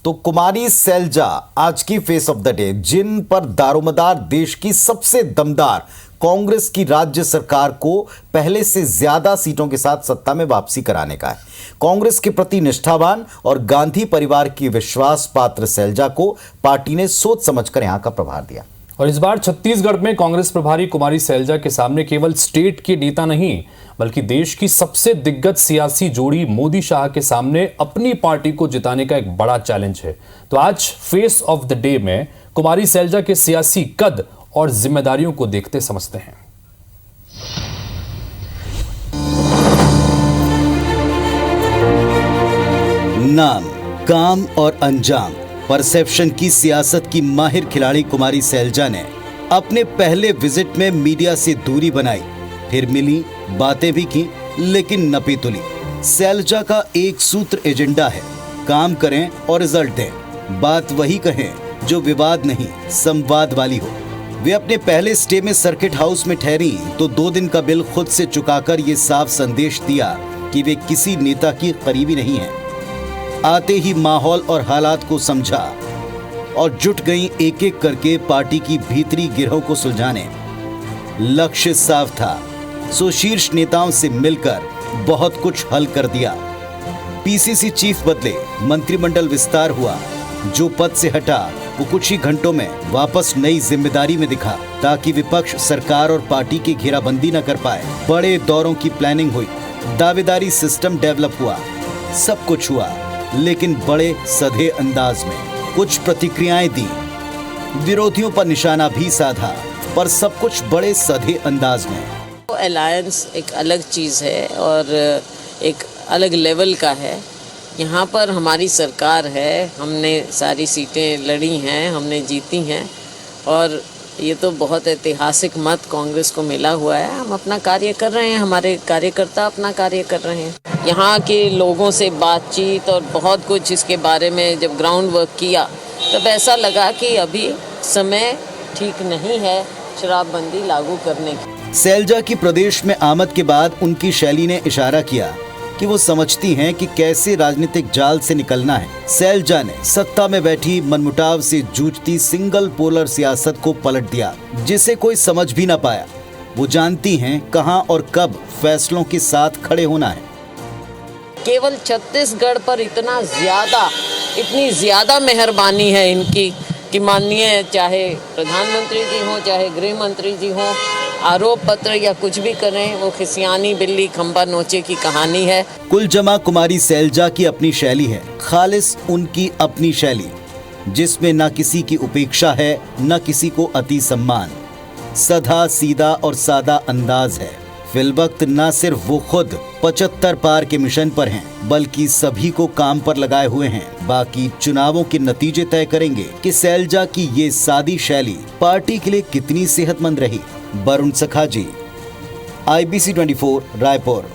तो कुमारी सैलजा आज की फेस ऑफ द डे, जिन पर दारोमदार देश की सबसे दमदार कांग्रेस की राज्य सरकार को पहले से ज्यादा सीटों के साथ सत्ता में वापसी कराने का है। कांग्रेस के प्रति निष्ठावान और गांधी परिवार की विश्वास पात्र सैलजा को पार्टी ने सोच समझकर यहां का प्रभार दिया। और इस बार छत्तीसगढ़ में कांग्रेस प्रभारी कुमारी सैलजा के सामने केवल स्टेट के नेता नहीं बल्कि देश की सबसे दिग्गज सियासी जोड़ी मोदी शाह के सामने अपनी पार्टी को जिताने का एक बड़ा चैलेंज है। तो आज फेस ऑफ द डे में कुमारी सैलजा के सियासी कद और जिम्मेदारियों को देखते समझते हैं। नाम, काम और अंजाम, परसेप्शन की सियासत की माहिर खिलाड़ी कुमारी सैलजा ने अपने पहले विजिट में मीडिया से दूरी बनाई, फिर मिली, बातें भी की, लेकिन नपी तुली। सैलजा का एक सूत्र एजेंडा है, काम करें और रिजल्ट दें, बात वही कहें जो विवाद नहीं संवाद वाली हो। वे अपने पहले स्टे में सर्किट हाउस में ठहरी तो 2 दिन का बिल खुद से चुकाकर ये साफ संदेश दिया कि वे किसी नेता की करीबी नहीं है। आते ही माहौल और हालात को समझा और जुट गई एक एक करके पार्टी की भीतरी गिरोह को सुलझाने। लक्ष्य साफ था, सो शीर्ष नेताओं से मिलकर बहुत कुछ हल कर दिया। पीसीसी चीफ बदले, मंत्रिमंडल विस्तार हुआ, जो पद से हटा वो कुछ ही घंटों में वापस नई जिम्मेदारी में दिखा ताकि विपक्ष सरकार और पार्टी की घेराबंदी न कर पाए। बड़े दौरों की प्लानिंग हुई, दावेदारी सिस्टम डेवलप हुआ, सब कुछ हुआ, लेकिन बड़े सधे अंदाज में। कुछ प्रतिक्रियाएं दी, विरोधियों पर निशाना भी साधा, पर सब कुछ बड़े सधे अंदाज में। अलायंस एक अलग चीज़ है और एक अलग लेवल का है। यहाँ पर हमारी सरकार है, हमने सारी सीटें लड़ी हैं, हमने जीती हैं और ये तो बहुत ऐतिहासिक मत कांग्रेस को मिला हुआ है। हम अपना कार्य कर रहे हैं, हमारे कार्यकर्ता अपना कार्य कर रहे हैं। यहाँ के लोगों से बातचीत और बहुत कुछ इसके बारे में जब ग्राउंड वर्क किया तब ऐसा लगा कि अभी समय ठीक नहीं है शराबबंदी लागू करने की। सैलजा की प्रदेश में आमद के बाद उनकी शैली ने इशारा किया कि वो समझती हैं कि कैसे राजनीतिक जाल से निकलना है। सैलजा ने सत्ता में बैठी मनमुटाव से जूझती सिंगल पोलर सियासत को पलट दिया, जिसे कोई समझ भी ना पाया। वो जानती हैं कहां और कब फैसलों के साथ खड़े होना है। केवल छत्तीसगढ़ पर इतनी ज्यादा मेहरबानी है इनकी कि माननीय चाहे प्रधानमंत्री जी हो, चाहे गृह मंत्री जी हो, आरोप पत्र या कुछ भी करें, वो खिसियानी बिल्ली खंबा नोचे की कहानी है। कुल जमा कुमारी सैलजा की अपनी शैली है, खालिस उनकी अपनी शैली, जिसमें न किसी की उपेक्षा है न किसी को अति सम्मान। सदा सीधा और सादा अंदाज है। फिलवक्त न सिर्फ वो खुद 75 पार के मिशन पर हैं, बल्कि सभी को काम पर लगाए हुए हैं। बाकी चुनावों के नतीजे तय करेंगे कि सैलजा की ये सादी शैली पार्टी के लिए कितनी सेहतमंद रही। वरुण सखाजी, IBC 24, रायपुर।